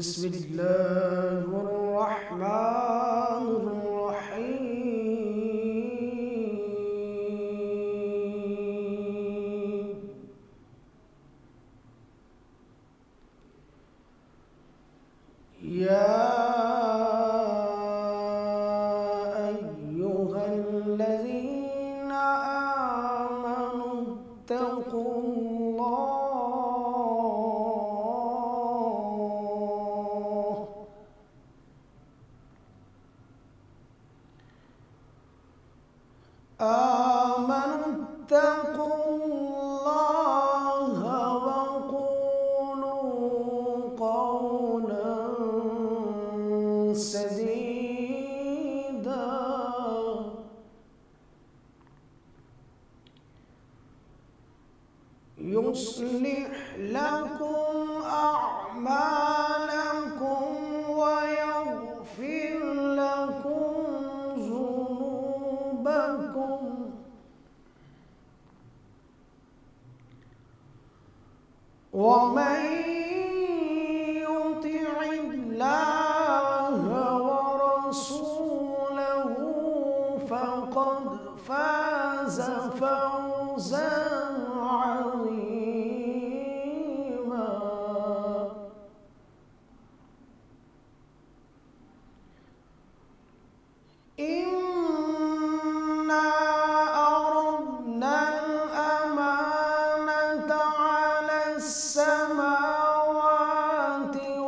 بسم الله الرحمن الرحيم. يا أيها الذين آمنوا اتقوا الله وقولوا قولا سديدا يصلح لكم أعمالكم ويغفر لكم ذنوبكم ومن يطع الله ورسوله فقد فاز فوزا عظيما. إنا عرضنا الأمانة على السماوات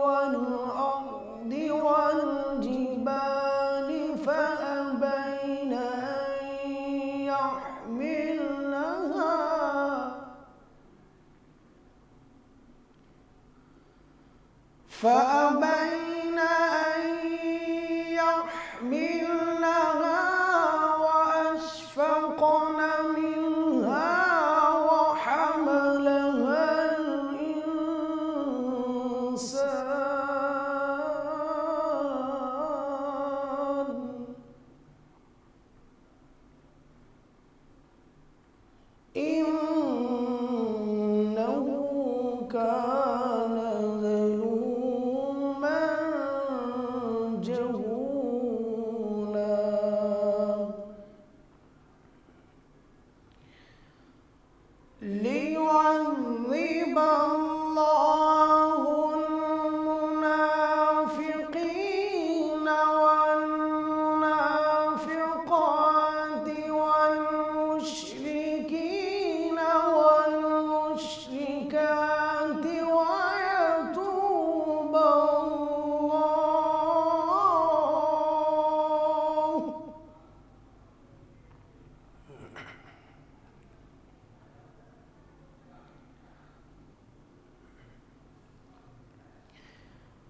والأرض والجبال فأبين أن يحملنها وأشفقن منها وحملها الإنسان إنه كان ظلوما جهولا. ليعذب الله المنافقين والمنافقات والمشركين والمشركات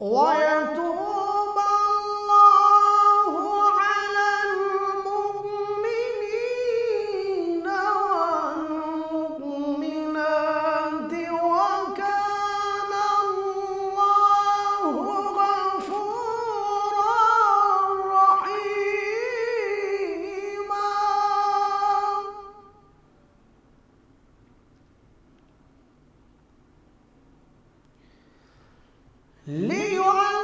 ويتوب الله على المؤمنين والمؤمنات وكان الله غفورا رحيما. ليعذب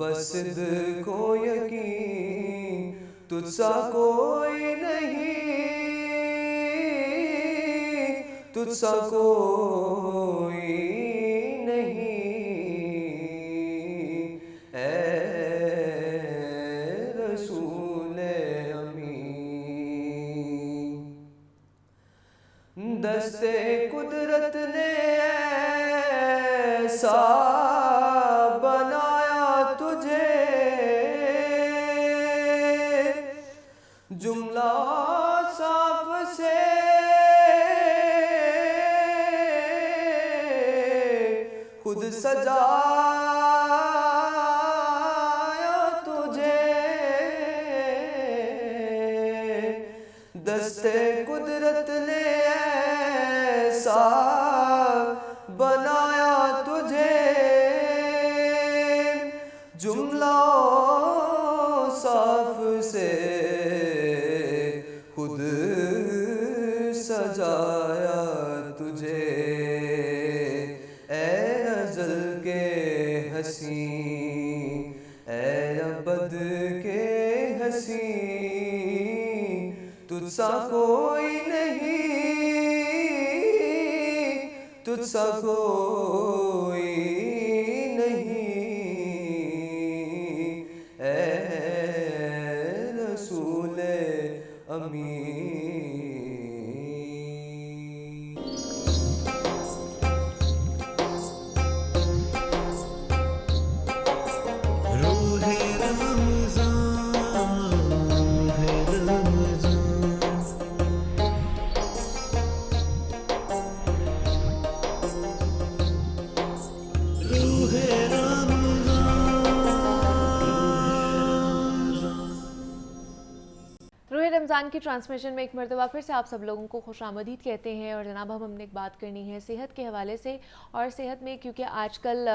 بس دل کو یقین تجھ سا کوئی نہیں، تجھ سا کوئی نہیں، اے رسول امین۔ دست قدرت نے ایسا بنایا تجھے، جملہ صاف سے خود سجایا تجھے، دست قدرت نے ایسا بنایا تجھے، جملہ صاف سے خود سجایا تجھے، اے ازل کے حسین، اے ابد کے حسین، تجھ سا کوئی نہیں، تجھ سا کوئی نہیں، اے رسول امین۔ روح رمضان، روح رمضان، روح روح رمضان کی ٹرانسمیشن میں ایک مرتبہ پھر سے آپ سب لوگوں کو خوش آمدید کہتے ہیں، اور جناب ہم نے ایک بات کرنی ہے صحت کے حوالے سے، اور صحت میں کیونکہ آج کل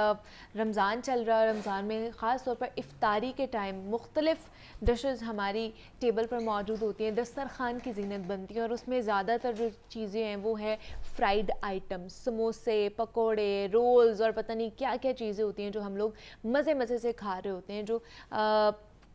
رمضان چل رہا ہے، رمضان میں خاص طور پر افطاری کے ٹائم مختلف ڈشز ہماری ٹیبل پر موجود ہوتی ہیں، دسترخوان کی زینت بنتی ہے، اور اس میں زیادہ تر جو چیزیں ہیں وہ ہے فرائیڈ آئٹمز، سموسے، پکوڑے، رولز اور پتہ نہیں کیا کیا چیزیں ہوتی ہیں جو ہم لوگ مزے مزے سے کھا رہے ہوتے ہیں، جو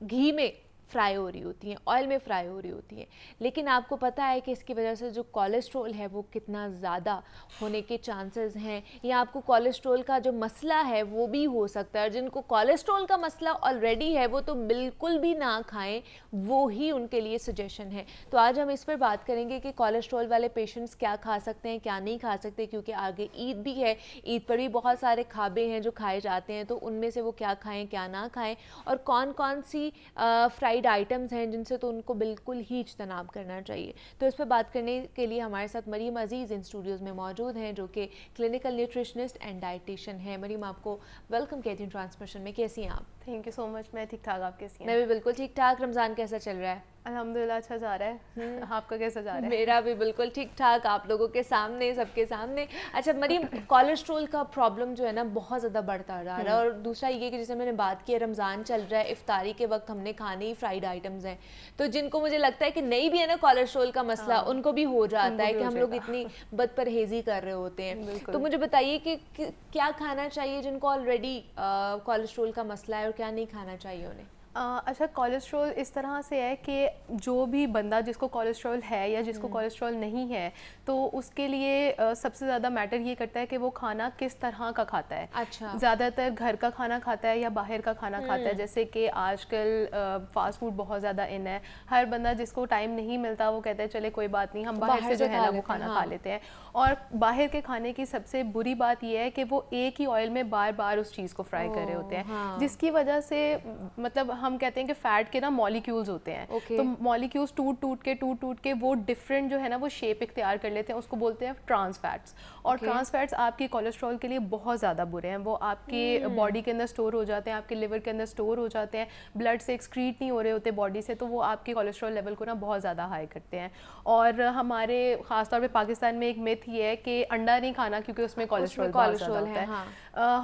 گھی میں فرائی ہو رہی ہوتی ہیں، آئل میں فرائی ہو رہی ہوتی ہیں، لیکن آپ کو پتہ ہے کہ اس کی وجہ سے جو کولیسٹرول ہے وہ کتنا زیادہ ہونے کے چانسز ہیں، یا آپ کو کولیسٹرول کا جو مسئلہ ہے وہ بھی ہو سکتا ہے، اور جن کو کولیسٹرول کا مسئلہ آلریڈی ہے وہ تو بالکل بھی نہ کھائیں، وہی ان کے لیے سجیشن ہے۔ تو آج ہم اس پر بات کریں گے کہ کولیسٹرول والے پیشنٹس کیا کھا سکتے ہیں، کیا نہیں کھا سکتے، کیونکہ آگے عید بھی ہے، عید پر بھی بہت سارے کھابے ہیں جو کھائے جاتے ہیں، تو ان میں سے وہ کیا کھائیں کیا نہ کھائیں، اور کون کون سی فرائیڈ آئٹمز ہیں جن سے تو ان کو بالکل ہی اجتناب کرنا چاہیے۔ تو اس پہ بات کرنے کے لیے ہمارے ساتھ مریم عزیز ان اسٹوڈیوز میں موجود ہیں، جو کہ کلینکل نیوٹریشنسٹ اینڈ ڈائٹیشین ہیں۔ مریم، آپ کو ویلکم کہتی ہوں ٹرانسمیشن میں، کیسی ہیں آپ؟ تھینک یو سو مچ، میں ٹھیک ٹھاک، آپ کیسی ہیں؟ میں بھی بالکل ٹھیک ٹھاک۔ رمضان کیسا چل رہا ہے؟ الحمدللہ اچھا جا رہا ہے، آپ کا کیسا جا رہا ہے؟ میرا بھی بالکل ٹھیک ٹھاک، آپ لوگوں کے سامنے، سب کے سامنے۔ اچھا مریم، کولیسٹرول کا پرابلم جو ہے نا بہت زیادہ بڑھتا جا رہا ہے، اور دوسرا یہ کہ جیسے میں نے بات کی ہے، رمضان چل رہا ہے، افطاری کے وقت ہم نے کھانے ہی فرائیڈ آئٹمز ہیں، تو جن کو مجھے لگتا ہے کہ نہیں بھی ہے نا کولیسٹرول کا مسئلہ، ان کو بھی ہو جاتا ہے کہ ہم لوگ اتنی بد پرہیزی کر رہے ہوتے ہیں۔ تو مجھے بتائیے کہ کیا کھانا چاہیے جن کو آلریڈی کولیسٹرول کا مسئلہ ہے، اور کیا نہیں کھانا چاہیے انہیں؟ اچھا، کولیسٹرول اس طرح سے ہے کہ جو بھی بندہ جس کو کولیسٹرول ہے یا جس کو کولیسٹرول نہیں ہے، تو اس کے لیے سب سے زیادہ میٹر یہ کرتا ہے کہ وہ کھانا کس طرح کا کھاتا ہے۔ اچھا، زیادہ تر گھر کا کھانا کھاتا ہے یا باہر کا کھانا کھاتا ہے، جیسے کہ آج کل فاسٹ فوڈ بہت زیادہ ان ہے، ہر بندہ جس کو ٹائم نہیں ملتا وہ کہتا ہے چلے کوئی بات نہیں، ہم باہر سے جو ہے نا وہ کھانا کھا لیتے ہیں۔ اور باہر کے کھانے کی سب سے بری بات یہ ہے کہ وہ ایک ہی آئل میں بار بار اس چیز کو فرائی کر رہے ہوتے ہیں، جس کی وجہ سے مطلب ہم کہتے ہیں کہ فیٹ کے نا مالیکیولز ہوتے ہیں، تو مالیکیولز ٹوٹ ٹوٹ کے وہ ڈفرینٹ جو ہے نا وہ شیپ اختیار کر لیتے ہیں، اس کو بولتے ہیں ٹرانس فیٹس۔ اور ٹرانس فیٹس آپ کی کولیسٹرول کے لیے بہت زیادہ برے ہیں، وہ آپ کے باڈی کے اندر اسٹور ہو جاتے ہیں، آپ کے لیور کے اندر اسٹور ہو جاتے ہیں، بلڈ سے ایکسکریٹ نہیں ہو رہے ہوتے باڈی سے، تو وہ آپ کی کولیسٹرول لیول کو نا بہت زیادہ ہائی کرتے ہیں۔ اور ہمارے خاص طور پہ پاکستان میں ایک میتھ یہ ہے کہ انڈا نہیں کھانا کیونکہ اس میں کولیسٹرول بہت زیادہ ہوتا ہے۔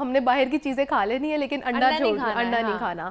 ہم نے باہر کی چیزیں کھا لینی ہے لیکن انڈا نہیں کھانا،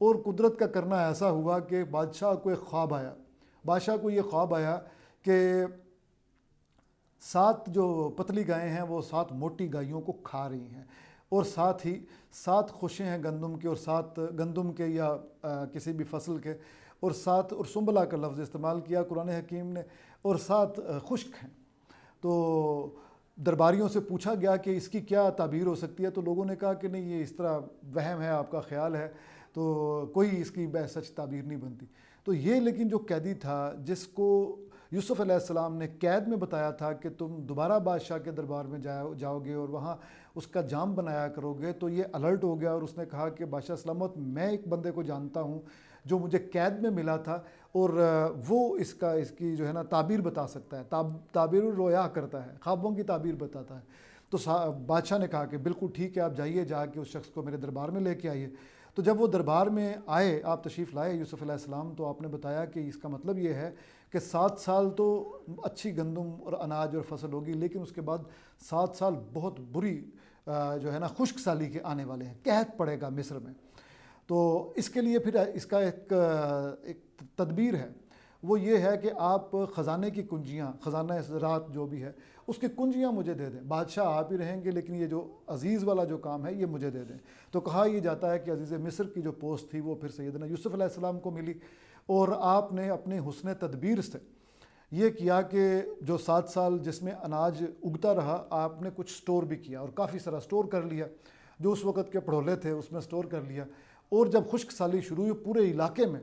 اور قدرت کا کرنا ایسا ہوا کہ بادشاہ کو ایک خواب آیا. بادشاہ کو یہ خواب آیا کہ 7 جو پتلی گائیں ہیں وہ 7 موٹی گائیوں کو کھا رہی ہیں, اور ساتھ ہی 7 خوشیں ہیں گندم کے, اور 7 گندم کے یا کسی بھی فصل کے, اور 7 اور سنبلہ کا لفظ استعمال کیا قرآن حکیم نے, اور 7 خشک ہیں. تو درباریوں سے پوچھا گیا کہ اس کی کیا تعبیر ہو سکتی ہے, تو لوگوں نے کہا کہ نہیں, یہ اس طرح وہم ہے, آپ کا خیال ہے, تو کوئی اس کی سچ تعبیر نہیں بنتی. تو یہ لیکن جو قیدی تھا جس کو یوسف علیہ السلام نے قید میں بتایا تھا کہ تم دوبارہ بادشاہ کے دربار میں جاؤ گے اور وہاں اس کا جام بنایا کرو گے, تو یہ الرٹ ہو گیا اور اس نے کہا کہ بادشاہ سلامت, میں ایک بندے کو جانتا ہوں جو مجھے قید میں ملا تھا, اور وہ اس کی جو ہے نا تعبیر بتا سکتا ہے, تعبیر الرؤیا کرتا ہے, خوابوں کی تعبیر بتاتا ہے. تو بادشاہ نے کہا کہ بالکل ٹھیک ہے, آپ جائیے, جا کے اس شخص کو میرے دربار میں لے کے آئیے. تو جب وہ دربار میں آئے, آپ تشریف لائے یوسف علیہ السلام, تو آپ نے بتایا کہ اس کا مطلب یہ ہے کہ 7 سال تو اچھی گندم اور اناج اور فصل ہوگی, لیکن اس کے بعد 7 سال بہت بری جو ہے نا خشک سالی کے آنے والے ہیں, قحط پڑے گا مصر میں. تو اس کے لیے پھر اس کا ایک تدبیر ہے, وہ یہ ہے کہ آپ خزانے کی کنجیاں, خزانہ زراعت جو بھی ہے اس کی کنجیاں مجھے دے دیں. بادشاہ آپ ہی رہیں گے, لیکن یہ جو عزیز والا جو کام ہے یہ مجھے دے دیں. تو کہا یہ جاتا ہے کہ عزیز مصر کی جو پوسٹ تھی وہ پھر سیدنا یوسف علیہ السلام کو ملی, اور آپ نے اپنے حسن تدبیر سے یہ کیا کہ جو 7 سال جس میں اناج اگتا رہا, آپ نے کچھ سٹور بھی کیا, اور کافی سارا سٹور کر لیا, جو اس وقت کے پڑھولے تھے اس میں سٹور کر لیا. اور جب خشک سالی شروع ہوئی پورے علاقے میں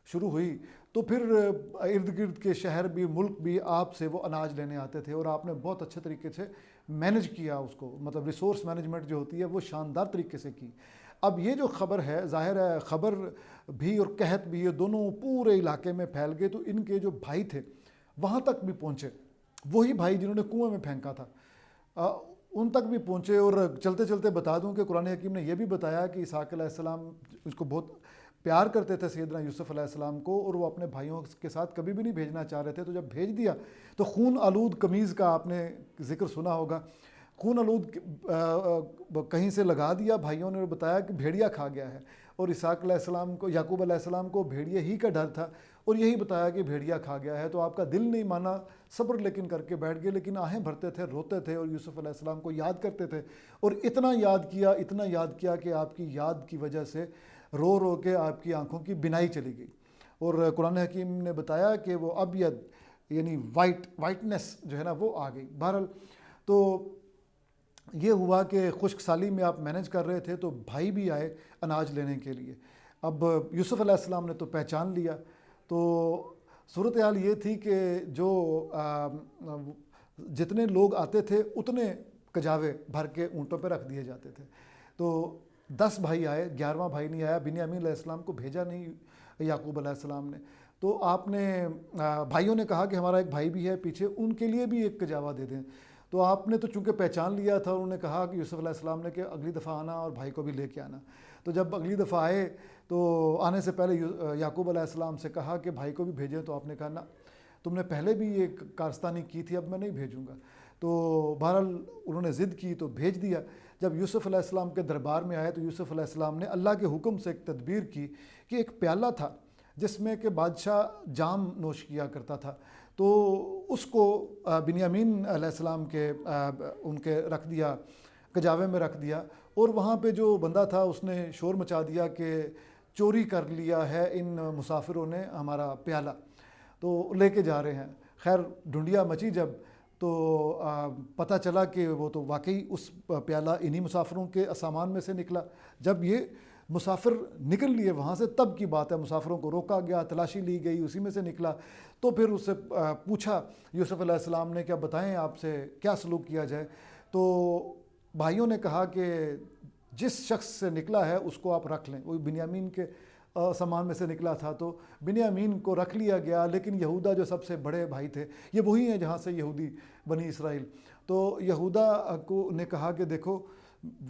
شروع ہوئی, تو پھر ارد گرد کے شہر بھی, ملک بھی آپ سے وہ اناج لینے آتے تھے, اور آپ نے بہت اچھے طریقے سے مینج کیا اس کو, مطلب ریسورس مینجمنٹ جو ہوتی ہے وہ شاندار طریقے سے کی. اب یہ جو خبر ہے, ظاہر ہے خبر بھی اور قحط بھی, یہ دونوں پورے علاقے میں پھیل گئے. تو ان کے جو بھائی تھے وہاں تک بھی پہنچے, وہی بھائی جنہوں نے کنویں میں پھینکا تھا, ان تک بھی پہنچے. اور چلتے چلتے بتا دوں کہ قرآن حکیم نے یہ بھی بتایا کہ اسحاق علیہ السلام اس کو بہت پیار کرتے تھے سیدنا یوسف علیہ السلام کو, اور وہ اپنے بھائیوں کے ساتھ کبھی بھی نہیں بھیجنا چاہ رہے تھے. تو جب بھیج دیا تو خون آلود قمیض کا آپ نے ذکر سنا ہوگا, خون آلود کہیں سے لگا دیا بھائیوں نے, اور بتایا کہ بھیڑیا کھا گیا ہے. اور اسحاق علیہ السلام کو, یعقوب علیہ السلام کو بھیڑیا ہی کا ڈر تھا, اور یہی بتایا کہ بھیڑیا کھا گیا ہے. تو آپ کا دل نہیں مانا, صبر لیکن کر کے بیٹھ گئے, لیکن آہیں بھرتے تھے, روتے تھے, اور یوسف علیہ السلام کو یاد کرتے تھے. اور اتنا یاد کیا کہ آپ کی یاد کی وجہ سے رو رو کے آپ کی آنکھوں کی بینائی چلی گئی. اور قرآن حکیم نے بتایا کہ وہ ابید یعنی وائٹنس جو ہے نا وہ آ گئی. بہرحال تو یہ ہوا کہ خشک سالی میں آپ مینج کر رہے تھے, تو بھائی بھی آئے اناج لینے کے لیے. اب یوسف علیہ السلام نے تو پہچان لیا. تو صورتحال یہ تھی کہ جو جتنے لوگ آتے تھے اتنے کجاوے بھر کے اونٹوں پہ رکھ دیے جاتے تھے. تو 10 بھائی آئے, 11واں بھائی نہیں آیا. بنیامین علیہ السلام کو بھیجا نہیں یعقوب علیہ السلام نے. تو آپ نے بھائیوں نے کہا کہ ہمارا ایک بھائی بھی ہے پیچھے, ان کے لیے بھی ایک کجاوا دے دیں. تو آپ نے تو چونکہ پہچان لیا تھا, انہوں نے کہا کہ یوسف علیہ السلام نے کہ اگلی دفعہ آنا اور بھائی کو بھی لے کے آنا. تو جب اگلی دفعہ آئے تو آنے سے پہلے یعقوب علیہ السلام سے کہا کہ بھائی کو بھی بھیجیں. تو آپ نے کہا نا, تم نے پہلے بھی یہ کارستانی کی تھی, اب میں نہیں بھیجوں گا. تو بہرحال انہوں نے ضد کی تو بھیج دیا. جب یوسف علیہ السلام کے دربار میں آئے تو یوسف علیہ السلام نے اللہ کے حکم سے ایک تدبیر کی کہ ایک پیالہ تھا جس میں کہ بادشاہ جام نوش کیا کرتا تھا. تو اس کو بنیامین علیہ السلام کے ان کے رکھ دیا, کجاوے میں رکھ دیا. اور وہاں پہ جو بندہ تھا اس نے شور مچا دیا کہ چوری کر لیا ہے ان مسافروں نے ہمارا پیالہ, تو لے کے جا رہے ہیں. خیر ڈھونڈیا مچی جب, تو پتہ چلا کہ وہ تو واقعی اس پیالہ انہی مسافروں کے سامان میں سے نکلا. جب یہ مسافر نکل لیے وہاں سے تب کی بات ہے, مسافروں کو روکا گیا, تلاشی لی گئی, اسی میں سے نکلا. تو پھر اس سے پوچھا یوسف علیہ السلام نے, کیا بتائیں آپ سے کیا سلوک کیا جائے. تو بھائیوں نے کہا کہ جس شخص سے نکلا ہے اس کو آپ رکھ لیں. وہ بنیامین کے سامان میں سے نکلا تھا, تو بنیامین کو رکھ لیا گیا. لیکن یہودا جو سب سے بڑے بھائی تھے, یہ وہی ہیں جہاں سے یہودی بنی اسرائیل, تو یہودا کو نے کہا کہ دیکھو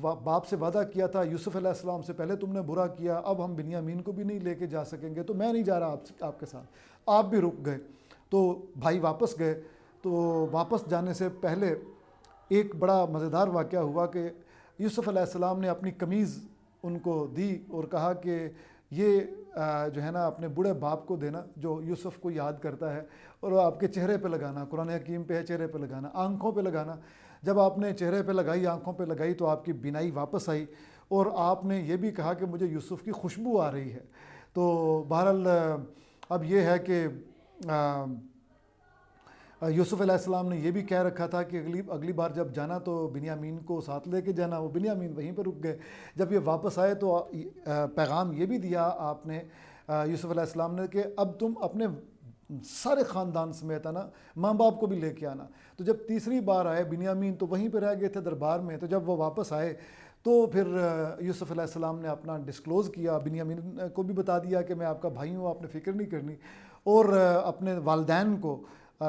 باپ سے وعدہ کیا تھا یوسف علیہ السلام سے پہلے تم نے برا کیا, اب ہم بنیامین کو بھی نہیں لے کے جا سکیں گے, تو میں نہیں جا رہا آپ کے ساتھ. آپ بھی رک گئے. تو بھائی واپس گئے. تو واپس جانے سے پہلے ایک بڑا مزیدار واقعہ ہوا کہ یوسف علیہ السلام نے اپنی قمیض ان کو دی اور کہا کہ یہ جو ہے نا اپنے بوڑھے باپ کو دینا جو یوسف کو یاد کرتا ہے، اور آپ کے چہرے پہ لگانا، قرآن حکیم پہ ہے چہرے پہ لگانا، آنکھوں پہ لگانا. جب آپ نے چہرے پہ لگائی، آنکھوں پہ لگائی، تو آپ کی بینائی واپس آئی، اور آپ نے یہ بھی کہا کہ مجھے یوسف کی خوشبو آ رہی ہے. تو بہرحال اب یہ ہے کہ یوسف علیہ السلام نے یہ بھی کہہ رکھا تھا کہ اگلی بار جب جانا تو بنیامین کو ساتھ لے کے جانا. وہ بنیامین وہیں پہ رک گئے. جب یہ واپس آئے تو پیغام یہ بھی دیا آپ نے یوسف علیہ السلام نے کہ اب تم اپنے سارے خاندان سمیت آنا، ماں باپ کو بھی لے کے آنا. تو جب تیسری بار آئے بنیامین تو وہیں پہ رہ گئے تھے دربار میں. تو جب وہ واپس آئے تو پھر یوسف علیہ السلام نے اپنا ڈسکلوز کیا، بنیامین کو بھی بتا دیا کہ میں آپ کا بھائی ہوں، آپ نے فکر نہیں کرنی. اور اپنے والدین کو،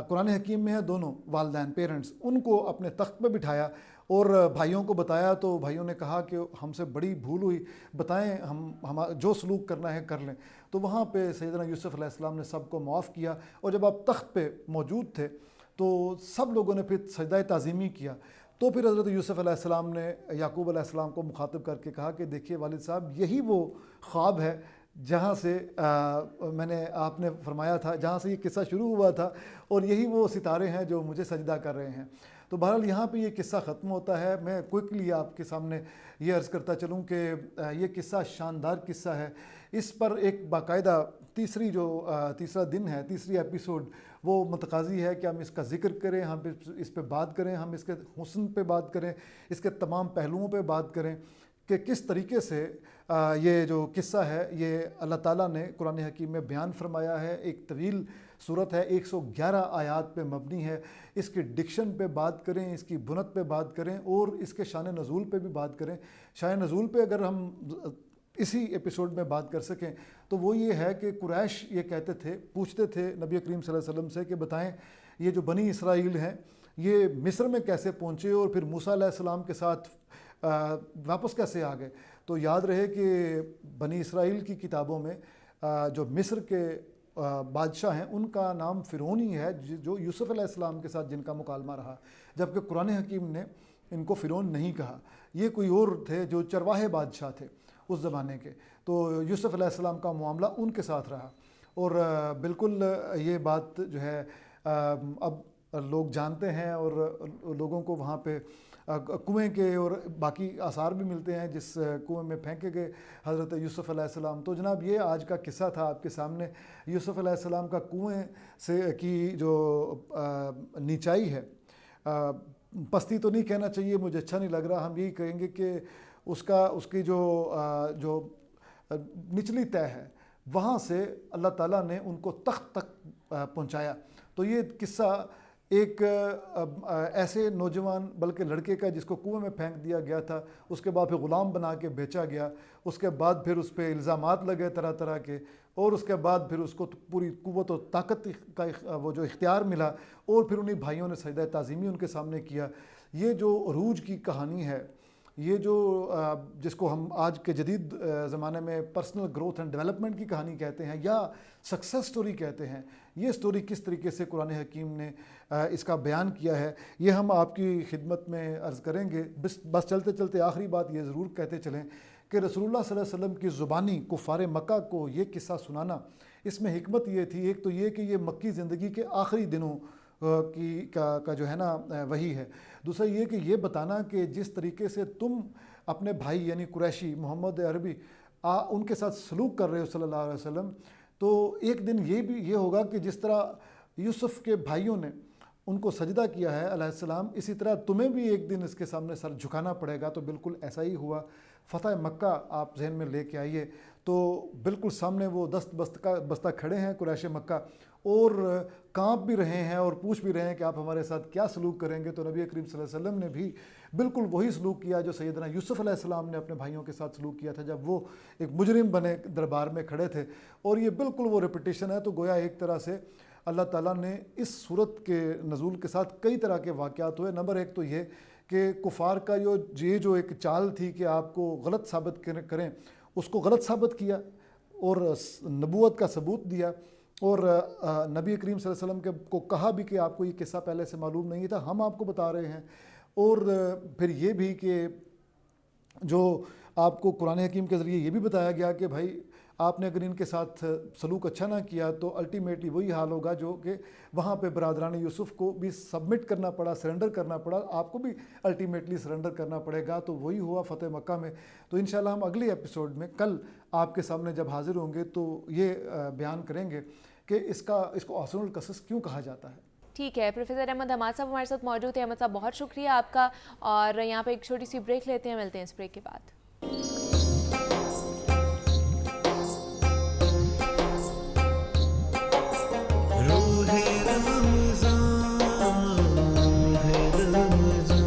قرآن حکیم میں ہے دونوں والدین، پیرنٹس، ان کو اپنے تخت پہ بٹھایا اور بھائیوں کو بتایا. تو بھائیوں نے کہا کہ ہم سے بڑی بھول ہوئی، بتائیں ہم جو سلوک کرنا ہے کر لیں. تو وہاں پہ سیدنا یوسف علیہ السلام نے سب کو معاف کیا. اور جب آپ تخت پہ موجود تھے تو سب لوگوں نے پھر سجدہ تعظیمی کیا. تو پھر حضرت یوسف علیہ السلام نے یعقوب علیہ السلام کو مخاطب کر کے کہا کہ دیکھیے والد صاحب، یہی وہ خواب ہے جہاں سے میں نے آپ نے فرمایا تھا، جہاں سے یہ قصہ شروع ہوا تھا، اور یہی وہ ستارے ہیں جو مجھے سجدہ کر رہے ہیں. تو بہرحال یہاں پہ یہ قصہ ختم ہوتا ہے. میں کوئکلی آپ کے سامنے یہ عرض کرتا چلوں کہ یہ قصہ شاندار قصہ ہے. اس پر ایک باقاعدہ تیسرا دن ہے، تیسری ایپیسوڈ، وہ متقاضی ہے کہ ہم اس کا ذکر کریں، ہم اس پہ بات کریں، ہم اس کے حسن پہ بات کریں، اس کے تمام پہلوؤں پہ بات کریں کہ کس طریقے سے یہ جو قصہ ہے یہ اللہ تعالیٰ نے قرآن حکیم میں بیان فرمایا ہے. ایک طویل صورت ہے، 111 آیات پہ مبنی ہے. اس کی ڈکشن پہ بات کریں، اس کی بنت پہ بات کریں، اور اس کے شان نزول پہ بھی بات کریں. شان نزول پہ اگر ہم اسی ایپیسوڈ میں بات کر سکیں تو وہ یہ ہے کہ قریش یہ کہتے تھے، پوچھتے تھے نبی کریم صلی اللہ علیہ وسلم سے کہ بتائیں یہ جو بنی اسرائیل ہیں یہ مصر میں کیسے پہنچے اور پھر موسیٰ علیہ السلام کے ساتھ واپس کیسے آ گئے. تو یاد رہے کہ بنی اسرائیل کی کتابوں میں جو مصر کے بادشاہ ہیں ان کا نام فرعون ہی ہے، جو یوسف علیہ السلام کے ساتھ جن کا مکالمہ رہا، جبکہ قرآن حکیم نے ان کو فرعون نہیں کہا. یہ کوئی اور تھے جو چرواہے بادشاہ تھے اس زمانے کے. تو یوسف علیہ السلام کا معاملہ ان کے ساتھ رہا. اور بالکل یہ بات جو ہے اب لوگ جانتے ہیں، اور لوگوں کو وہاں پہ کنویں کے اور باقی آثار بھی ملتے ہیں جس کنویں میں پھینکے گئے حضرت یوسف علیہ السلام. تو جناب یہ آج کا قصہ تھا آپ کے سامنے. یوسف علیہ السلام کا کنویں سے کی جو نیچائی ہے، پستی تو نہیں کہنا چاہیے، مجھے اچھا نہیں لگ رہا، ہم یہی کہیں گے کہ اس کی جو نچلی طے ہے وہاں سے اللہ تعالیٰ نے ان کو تخت تک پہنچایا. تو یہ قصہ ایک ایسے نوجوان بلکہ لڑکے کا جس کو کنویں میں پھینک دیا گیا تھا، اس کے بعد پھر غلام بنا کے بیچا گیا، اس کے بعد پھر اس پہ الزامات لگے طرح طرح کے، اور اس کے بعد پھر اس کو پوری قوت و طاقت کا وہ جو اختیار ملا، اور پھر انہیں بھائیوں نے سجدہ تعظیمی ان کے سامنے کیا. یہ جو عروج کی کہانی ہے، یہ جو جس کو ہم آج کے جدید زمانے میں پرسنل گروتھ اینڈ ڈیولپمنٹ کی کہانی کہتے ہیں یا سکسیس سٹوری کہتے ہیں، یہ سٹوری کس طریقے سے قرآن حکیم نے اس کا بیان کیا ہے یہ ہم آپ کی خدمت میں عرض کریں گے. بس چلتے چلتے آخری بات یہ ضرور کہتے چلیں کہ رسول اللہ صلی اللہ علیہ وسلم کی زبانی کفار مکہ کو یہ قصہ سنانا، اس میں حکمت یہ تھی، ایک تو یہ کہ یہ مکی زندگی کے آخری دنوں کا جو ہے نا وہی ہے. دوسرا یہ کہ یہ بتانا کہ جس طریقے سے تم اپنے بھائی یعنی قریشی محمد عربی ان کے ساتھ سلوک کر رہے ہو صلی اللہ علیہ وسلم، تو ایک دن یہ ہوگا کہ جس طرح یوسف کے بھائیوں نے ان کو سجدہ کیا ہے علیہ السلام، اسی طرح تمہیں بھی ایک دن اس کے سامنے سر جھکانا پڑے گا. تو بالکل ایسا ہی ہوا. فتح مکہ آپ ذہن میں لے کے آئیے تو بالکل سامنے وہ دست بستہ کھڑے ہیں قریش مکہ، اور کانپ بھی رہے ہیں اور پوچھ بھی رہے ہیں کہ آپ ہمارے ساتھ کیا سلوک کریں گے. تو نبی کریم صلی اللہ علیہ وسلم نے بھی بالکل وہی سلوک کیا جو سیدنا یوسف علیہ السلام نے اپنے بھائیوں کے ساتھ سلوک کیا تھا جب وہ ایک مجرم بنے دربار میں کھڑے تھے. اور یہ بالکل وہ ریپیٹیشن ہے. تو گویا ایک طرح سے اللہ تعالیٰ نے اس صورت کے نزول کے ساتھ کئی طرح کے واقعات ہوئے. نمبر ایک تو یہ کہ کفار کا یہ جو ایک چال تھی کہ آپ کو غلط ثابت کریں، اس کو غلط ثابت کیا اور نبوت کا ثبوت دیا. اور نبی کریم صلی اللہ علیہ وسلم کو کہا بھی کہ آپ کو یہ قصہ پہلے سے معلوم نہیں تھا، ہم آپ کو بتا رہے ہیں. اور پھر یہ بھی کہ جو آپ کو قرآن حکیم کے ذریعے یہ بھی بتایا گیا کہ بھائی آپ نے اگر ان کے ساتھ سلوک اچھا نہ کیا تو الٹیمیٹلی وہی حال ہوگا جو کہ وہاں پہ برادران یوسف کو بھی سبمٹ کرنا پڑا، سرنڈر کرنا پڑا، آپ کو بھی الٹیمیٹلی سرنڈر کرنا پڑے گا. تو وہی ہوا فتح مکہ میں. تو انشاءاللہ ہم اگلی ایپیسوڈ میں کل آپ کے سامنے جب حاضر ہوں گے تو یہ بیان کریں گے کہ اس کو احسن القصص کیوں کہا جاتا ہے. ٹھیک ہے، پروفیسر احمد حماد صاحب ہمارے ساتھ موجود ہیں. احمد صاحب بہت شکریہ آپ کا، اور یہاں پہ ایک چھوٹی سی بریک لیتے ہیں، ملتے ہیں اس بریک کے بعد. روح رمضان ہے رمضان،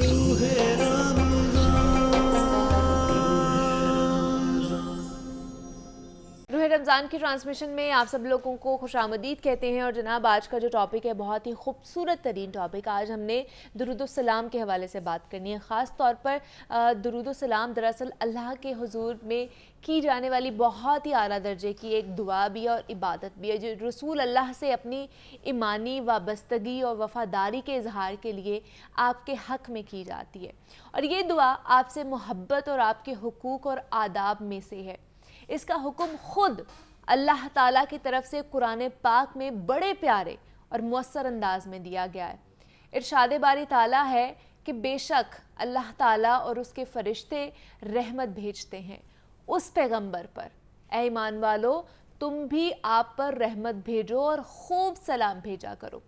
روح روح رمضان کی ٹرانسمیشن میں آپ سب لوگوں کو خوش آمدید کہتے ہیں. اور جناب آج کا جو ٹاپک ہے بہت ہی خوبصورت ترین ٹاپک. آج ہم نے درود السلام کے حوالے سے بات کرنی ہے. خاص طور پر درود السلام دراصل اللہ کے حضور میں کی جانے والی بہت ہی اعلیٰ درجے کی ایک دعا بھی ہے اور عبادت بھی ہے، جو رسول اللہ سے اپنی ایمانی وابستگی اور وفاداری کے اظہار کے لیے آپ کے حق میں کی جاتی ہے. اور یہ دعا آپ سے محبت اور آپ کے حقوق اور آداب میں سے ہے. اس کا حکم خود اللہ تعالیٰ کی طرف سے قرآن پاک میں بڑے پیارے اور مؤثر انداز میں دیا گیا ہے. ارشاد باری تعالیٰ ہے کہ بے شک اللہ تعالیٰ اور اس کے فرشتے رحمت بھیجتے ہیں اس پیغمبر پر. اے ایمان والو، تم بھی آپ پر رحمت بھیجو اور خوب سلام بھیجا کرو.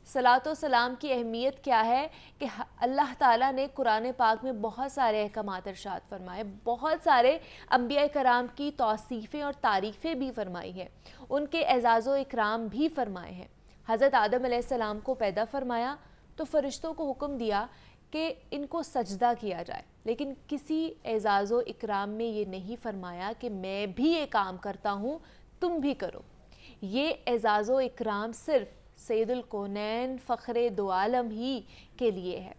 صلاۃ و سلام کی اہمیت کیا ہے کہ اللہ تعالیٰ نے قرآن پاک میں بہت سارے احکامات ارشاد فرمائے، بہت سارے انبیاء کرام کی توصیفیں اور تعریفیں بھی فرمائی ہیں، ان کے اعزاز و اکرام بھی فرمائے ہیں. حضرت آدم علیہ السلام کو پیدا فرمایا تو فرشتوں کو حکم دیا کہ ان کو سجدہ کیا جائے، لیکن کسی اعزاز و اکرام میں یہ نہیں فرمایا کہ میں بھی یہ کام کرتا ہوں تم بھی کرو. یہ اعزاز و اکرام صرف سید الکونین فخر دو عالم ہی کے لیے ہے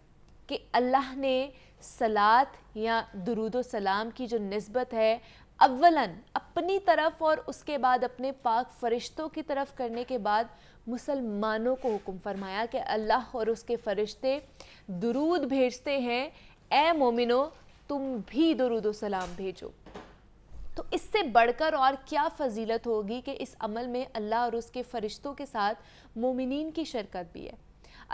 کہ اللہ نے صلاۃ یا درود و سلام کی جو نسبت ہے اولاً اپنی طرف اور اس کے بعد اپنے پاک فرشتوں کی طرف کرنے کے بعد مسلمانوں کو حکم فرمایا کہ اللہ اور اس کے فرشتے درود بھیجتے ہیں، اے مومنو تم بھی درود و سلام بھیجو. تو اس سے بڑھ کر اور کیا فضیلت ہوگی کہ اس عمل میں اللہ اور اس کے فرشتوں کے ساتھ مومنین کی شرکت بھی ہے.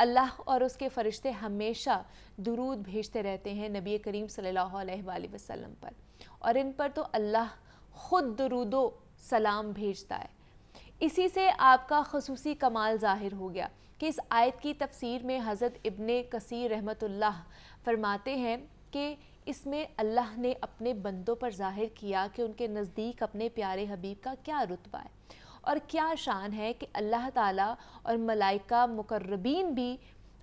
اللہ اور اس کے فرشتے ہمیشہ درود بھیجتے رہتے ہیں نبی کریم صلی اللہ علیہ وآلہ وسلم پر، اور ان پر تو اللہ خود درود و سلام بھیجتا ہے. اسی سے آپ کا خصوصی کمال ظاہر ہو گیا کہ اس آیت کی تفسیر میں حضرت ابن کثیر رحمۃ اللہ فرماتے ہیں کہ اس میں اللہ نے اپنے بندوں پر ظاہر کیا کہ ان کے نزدیک اپنے پیارے حبیب کا کیا رتبہ ہے اور کیا شان ہے، کہ اللہ تعالیٰ اور ملائکہ مقربین بھی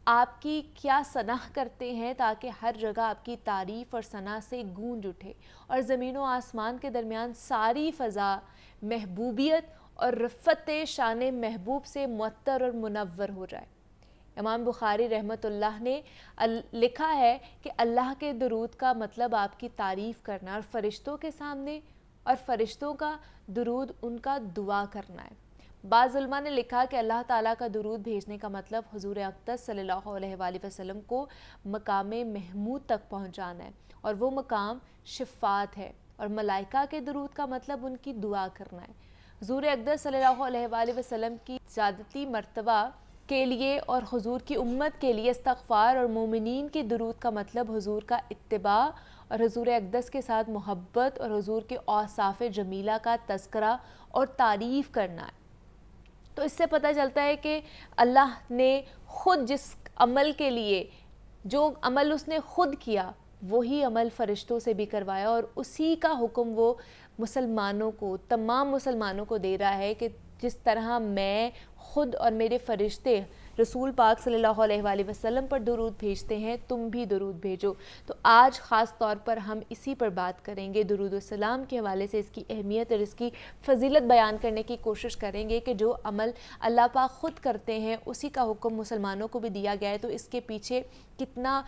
آپ کی کیا ثنا کرتے ہیں تاکہ ہر جگہ آپ کی تعریف اور ثنا سے گونج اٹھے، اور زمین و آسمان کے درمیان ساری فضا محبوبیت اور رفت شان محبوب سے معطر اور منور ہو جائے. امام بخاری رحمۃ اللہ نے لکھا ہے کہ اللہ کے درود کا مطلب آپ کی تعریف کرنا، اور فرشتوں کے سامنے اور فرشتوں کا درود ان کا دعا کرنا ہے. بعض علماء نے لکھا کہ اللہ تعالیٰ کا درود بھیجنے کا مطلب حضور اقدس صلی اللہ علیہ وآلہ وسلم کو مقام محمود تک پہنچانا ہے، اور وہ مقام شفاعت ہے. اور ملائکہ کے درود کا مطلب ان کی دعا کرنا ہے. حضور اقدس صلی اللہ علیہ وآلہ وسلم کی زیادتی مرتبہ کے لیے اور حضور کی امت کے لیے استغفار، اور مومنین کے درود کا مطلب حضور کا اتباع اور حضور اقدس کے ساتھ محبت اور حضور کے اوصاف جمیلہ کا تذکرہ اور تعریف کرنا ہے. تو اس سے پتہ چلتا ہے کہ اللہ نے خود جس عمل کے لیے، جو عمل اس نے خود کیا وہی عمل فرشتوں سے بھی کروایا، اور اسی کا حکم وہ مسلمانوں کو، تمام مسلمانوں کو دے رہا ہے کہ جس طرح میں خود اور میرے فرشتے رسول پاک صلی اللہ علیہ وآلہ وسلم پر درود بھیجتے ہیں، تم بھی درود بھیجو. تو آج خاص طور پر ہم اسی پر بات کریں گے، درود السلام کے حوالے سے اس کی اہمیت اور اس کی فضیلت بیان کرنے کی کوشش کریں گے کہ جو عمل اللہ پاک خود کرتے ہیں اسی کا حکم مسلمانوں کو بھی دیا گیا ہے. تو اس کے پیچھے کتنا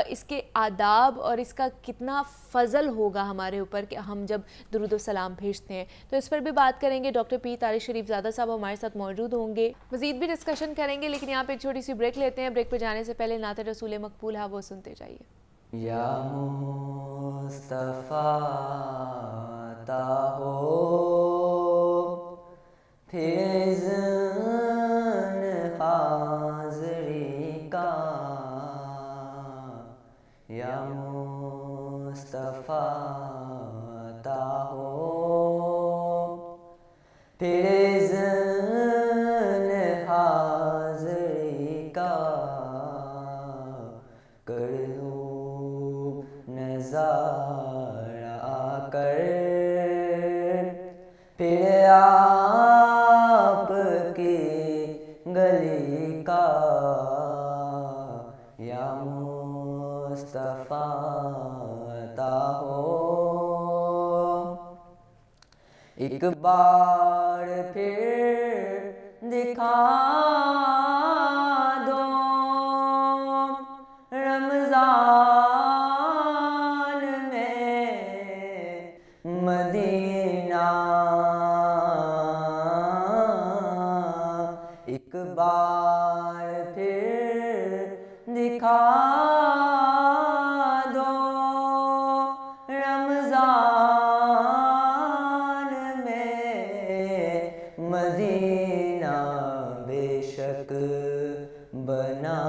اس کے آداب اور اس کا کتنا فضل ہوگا ہمارے اوپر کہ ہم جب درود و سلام بھیجتے ہیں. تو اس پر بھی بات کریں گے. ڈاکٹر پیر طارق شریف زادہ صاحب ہمارے ساتھ موجود ہوں گے, مزید بھی ڈسکشن کریں گے, لیکن یہاں پہ ایک چھوٹی سی بریک لیتے ہیں. بریک پہ جانے سے پہلے نعت رسول مقبول ہے وہ سنتے جائیے. یا مصطفیٰ تا ہو پھر اذن حاضری کا, یا مصطفیٰ تا ہو پھر اذن حاضری کا, کر لوں نظارہ آ کر پھر آپ کی گلی کا, یا مصطفیٰ تا ہو ایک بار پھر دکھا دو رمضان میں مدینہ, ایک بار پھر دکھا دو رمضان میں مدینہ, بے شک بنا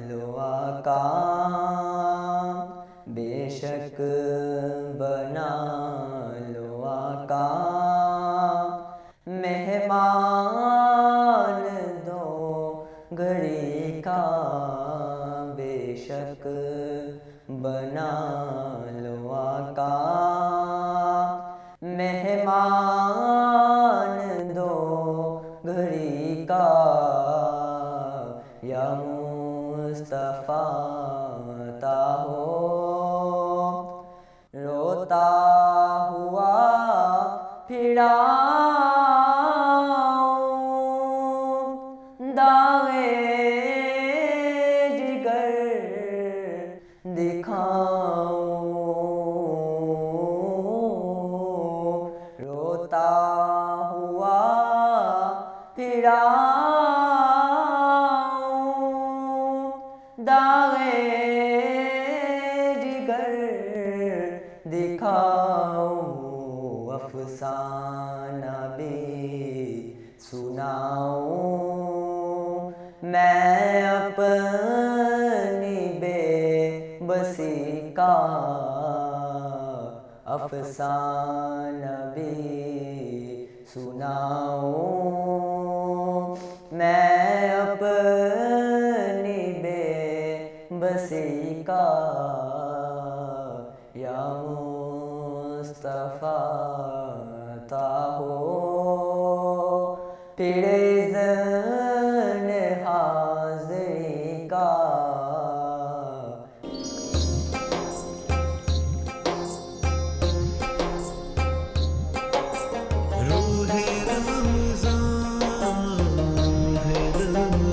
لو آقا, بے شک بنا لو آقا, مہمان دو گھڑی کا, بے شک بنا لو آقا, مہمان دو گھڑی کا, یا مصطفیٰ تا ہو روتا ہوا پھر آؤں داغے جگر دکھاؤں, روتا ہوا پھر آؤں داغے جگر دکھاؤں, افسانہ بھی سناؤں میں اپنی بے بسی کا, افسانہ بھی سناؤں میں اپنی بے بسی کا, یا مصطفیٰ تا ہو پھر اذن حاضری کا. روح رمضان ہے رمضان,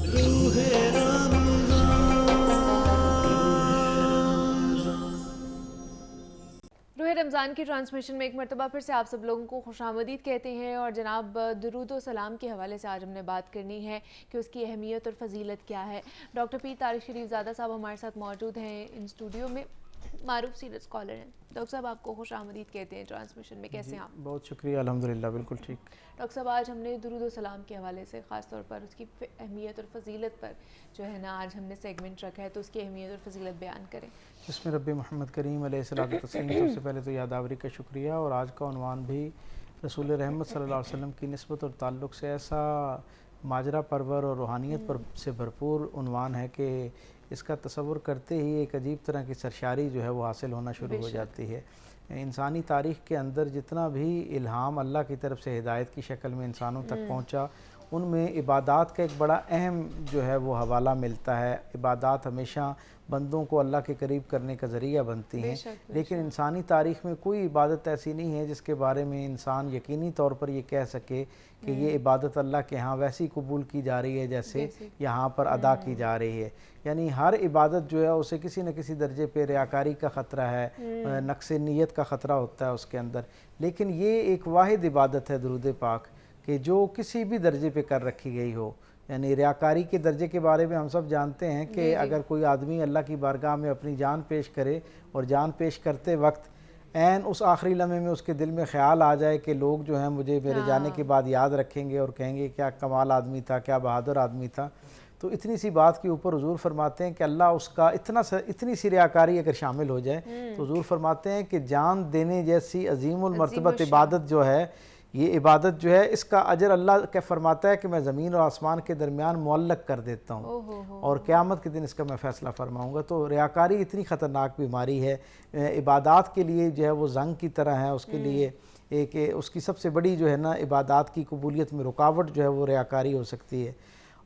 روح روح رمضان کی ٹرانسمیشن میں ایک مرتبہ پھر سے آپ سب لوگوں کو خوش آمدید کہتے ہیں. اور جناب درود و سلام کے حوالے سے آج ہم نے بات کرنی ہے کہ اس کی اہمیت اور فضیلت کیا ہے. ڈاکٹر پیر طارق شریف زادہ صاحب ہمارے ساتھ موجود ہیں ان اسٹوڈیو میں, معروف سیرت اسکالر ہیں. ڈاکٹر صاحب آپ کو خوش آمدید کہتے ہیں ٹرانسمیشن میں, کیسے ہیں آپ؟ بہت شکریہ, الحمدللہ بالکل ٹھیک. ڈاکٹر صاحب آج ہم نے درود و سلام کے حوالے سے خاص طور پر اس کی اہمیت اور فضیلت پر جو ہے نا آج ہم نے سیگمنٹ رکھا ہے, تو اس کی اہمیت اور فضیلت بیان کریں. بسم رب محمد کریم علیہ الصلوۃ والتسلیم. سب سے پہلے تو یادآوری کا شکریہ, اور آج کا عنوان بھی رسول رحمت صلی اللہ علیہ وسلم کی نسبت اور تعلق سے ایسا ماجرا پرور اور روحانیت پر سے بھرپور عنوان ہے کہ اس کا تصور کرتے ہی ایک عجیب طرح کی سرشاری جو ہے وہ حاصل ہونا شروع ہو جاتی ہے. انسانی تاریخ کے اندر جتنا بھی الہام اللہ کی طرف سے ہدایت کی شکل میں انسانوں تک پہنچا, ان میں عبادات کا ایک بڑا اہم جو ہے وہ حوالہ ملتا ہے۔ عبادات ہمیشہ بندوں کو اللہ کے قریب کرنے کا ذریعہ بنتی ہیں، لیکن انسانی تاریخ میں کوئی عبادت ایسی نہیں ہے جس کے بارے میں انسان یقینی طور پر یہ کہہ سکے کہ یہ عبادت اللہ کے ہاں ویسی قبول کی جا رہی ہے جیسے یہاں پر ادا کی جا رہی ہے۔ یعنی ہر عبادت جو ہے اسے کسی نہ کسی درجے پہ ریاکاری کا خطرہ ہے، نقص نیت کا خطرہ ہوتا ہے اس کے اندر، لیکن یہ ایک واحد عبادت ہے درود پاک کہ جو کسی بھی درجے پہ کر رکھی گئی ہو۔ یعنی ریاکاری کے درجے کے بارے میں ہم سب جانتے ہیں کہ اگر کوئی آدمی اللہ کی بارگاہ میں اپنی جان پیش کرے اور جان پیش کرتے وقت عین اس آخری لمحے میں اس کے دل میں خیال آ جائے کہ لوگ جو ہیں مجھے میرے جانے کے بعد یاد رکھیں گے اور کہیں گے کیا کمال آدمی تھا، کیا بہادر آدمی تھا، تو اتنی سی بات کے اوپر حضور فرماتے ہیں کہ اللہ اس کا اتنی سی ریاکاری اگر شامل ہو جائے تو حضور فرماتے ہیں کہ جان دینے جیسی عظیم المرتبت عبادت جو ہے، یہ عبادت جو ہے اس کا اجر اللہ کا فرماتا ہے کہ میں زمین اور آسمان کے درمیان معلق کر دیتا ہوں اور قیامت کے دن اس کا میں فیصلہ فرماؤں گا۔ تو ریاکاری اتنی خطرناک بیماری ہے، عبادات کے لیے جو ہے وہ زنگ کی طرح ہے، اس کے لیے ایک اس کی سب سے بڑی جو ہے نا عبادات کی قبولیت میں رکاوٹ جو ہے وہ ریاکاری ہو سکتی ہے۔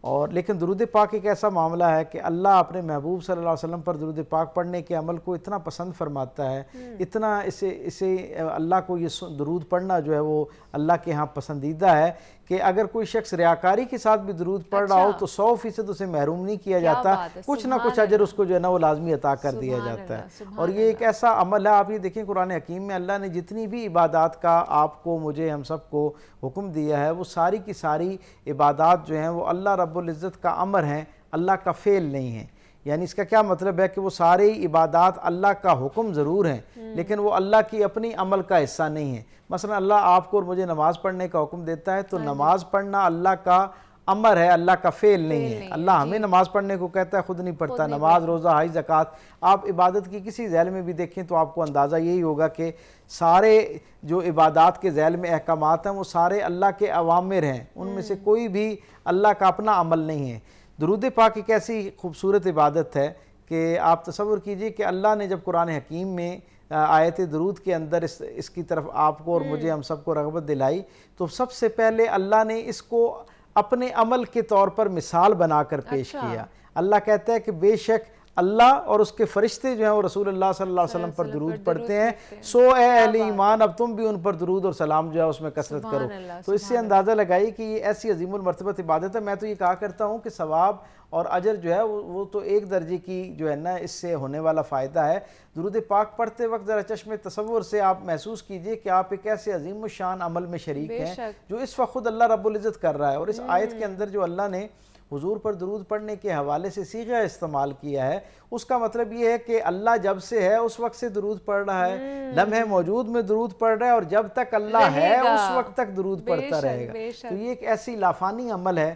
اور لیکن درود پاک ایک ایسا معاملہ ہے کہ اللہ اپنے محبوب صلی اللہ علیہ وسلم پر درود پاک پڑھنے کے عمل کو اتنا پسند فرماتا ہے، اتنا اسے اللہ کو یہ درود پڑھنا جو ہے وہ اللہ کے ہاں پسندیدہ ہے کہ اگر کوئی شخص ریاکاری کے ساتھ بھی درود پڑھ رہا ہو تو 100% اسے محروم نہیں کیا جاتا، کچھ نہ کچھ اجر اس کو جو ہے نا وہ لازمی عطا کر دیا جاتا ہے۔ اور یہ ایک ایسا عمل ہے، آپ یہ دیکھیں قرآن حکیم میں اللہ نے جتنی بھی عبادات کا آپ کو مجھے ہم سب کو حکم دیا ہے وہ ساری کی ساری عبادات جو ہیں وہ اللہ رب العزت کا امر ہیں، اللہ کا فعل نہیں ہیں۔ یعنی اس کا کیا مطلب ہے کہ وہ سارے عبادات اللہ کا حکم ضرور ہیں لیکن وہ اللہ کی اپنی عمل کا حصہ نہیں ہیں۔ مثلا اللہ آپ کو اور مجھے نماز پڑھنے کا حکم دیتا ہے تو نماز پڑھنا اللہ کا امر ہے، اللہ کا فعل نہیں ہے۔ اللہ ہمیں نماز پڑھنے کو کہتا ہے، خود نہیں پڑھتا۔ نماز، روزہ، حج، زکوٰۃ، آپ عبادت کی کسی ذیل میں بھی دیکھیں تو آپ کو اندازہ یہی ہوگا کہ سارے جو عبادات کے ذیل میں احکامات ہیں وہ سارے اللہ کے اوامر ہیں، ان میں سے کوئی بھی اللہ کا اپنا عمل نہیں ہے۔ درود پاک ایک ایسی خوبصورت عبادت ہے کہ آپ تصور کیجئے کہ اللہ نے جب قرآن حکیم میں آیت درود کے اندر اس کی طرف آپ کو اور مجھے ہم سب کو رغبت دلائی تو سب سے پہلے اللہ نے اس کو اپنے عمل کے طور پر مثال بنا کر پیش کیا۔ اللہ کہتا ہے کہ بے شک اللہ اور اس کے فرشتے جو ہیں وہ رسول اللہ صلی اللہ علیہ وسلم پر درود پڑھتے ہیں، سو اے اہل ایمان اب تم بھی ان پر درود اور سلام جو ہے اس میں کثرت کرو۔ تو اس سے اندازہ لگائی کہ یہ ایسی عظیم المرتبت عبادت ہے۔ میں تو یہ کہا کرتا ہوں کہ ثواب اور اجر جو ہے وہ تو ایک درجے کی جو ہے نا اس سے ہونے والا فائدہ ہے۔ درود پاک پڑھتے وقت ذرا چشم تصور سے آپ محسوس کیجئے کہ آپ ایک ایسے عظیم الشان عمل میں شریک ہیں جو اس وقت خود اللہ رب العزت کر رہا ہے۔ اور اس آیت کے اندر جو اللہ نے حضور پر درود پڑھنے کے حوالے سے صیغہ استعمال کیا ہے، اس کا مطلب یہ ہے کہ اللہ جب سے ہے اس وقت سے درود پڑھ رہا ہے، لمحے موجود میں درود پڑھ رہا ہے، اور جب تک اللہ ہے اس وقت تک درود پڑھتا رہے گا۔ تو یہ ایک ایسی لافانی عمل ہے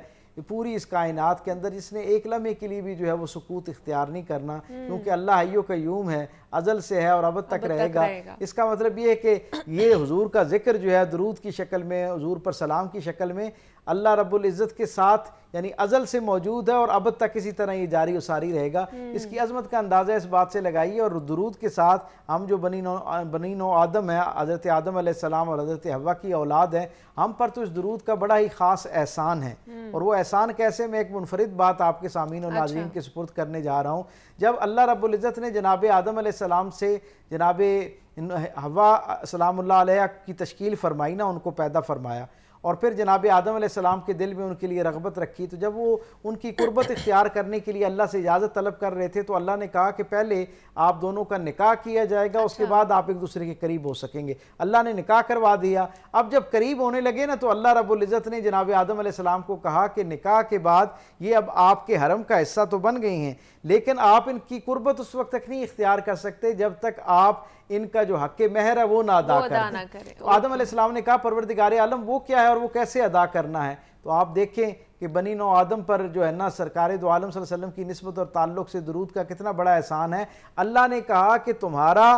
پوری اس کائنات کے اندر جس نے ایک لمحے کے لیے بھی جو ہے وہ سکوت اختیار نہیں کرنا، کیونکہ اللہ حی و قیوم ہے، ازل سے ہے اور ابد تک رہے گا۔ اس کا مطلب یہ ہے کہ یہ حضور کا ذکر جو ہے درود کی شکل میں، حضور پر سلام کی شکل میں اللہ رب العزت کے ساتھ یعنی ازل سے موجود ہے اور ابد تک اسی طرح یہ جاری و ساری رہے گا۔ اس کی عظمت کا اندازہ اس بات سے لگائیے، اور درود کے ساتھ ہم جو بنی نوع آدم ہیں، حضرت آدم علیہ السلام اور حضرت حوا کی اولاد ہیں، ہم پر تو اس درود کا بڑا ہی خاص احسان ہے۔ اور وہ احسان کیسے، میں ایک منفرد بات آپ کے سامعین و ناظرین کے سپرد کرنے جا رہا ہوں۔ جب اللہ رب العزت نے جناب آدم علیہ السلام سے جناب حوا سلام اللہ علیہ کی تشکیل فرمائی نا، ان کو پیدا فرمایا، اور پھر جناب آدم علیہ السلام کے دل میں ان کے لیے رغبت رکھی، تو جب وہ ان کی قربت اختیار کرنے کے لیے اللہ سے اجازت طلب کر رہے تھے تو اللہ نے کہا کہ پہلے آپ دونوں کا نکاح کیا جائے گا، اس کے بعد آپ ایک دوسرے کے قریب ہو سکیں گے۔ اللہ نے نکاح کروا دیا۔ اب جب قریب ہونے لگے نا تو اللہ رب العزت نے جناب آدم علیہ السلام کو کہا کہ نکاح کے بعد یہ اب آپ کے حرم کا حصہ تو بن گئی ہیں، لیکن آپ ان کی قربت اس وقت تک نہیں اختیار کر سکتے جب تک آپ ان کا جو حق مہر ہے وہ نہ ادا کریں۔ تو آدم علیہ السلام نے کہا پروردگار عالم وہ کیا ہے اور وہ کیسے ادا کرنا ہے؟ تو آپ دیکھیں کہ بنی نوع آدم پر جو ہے نا سرکار دو عالم صلی اللہ علیہ وسلم کی نسبت اور تعلق سے درود کا کتنا بڑا احسان ہے۔ اللہ نے کہا کہ تمہارا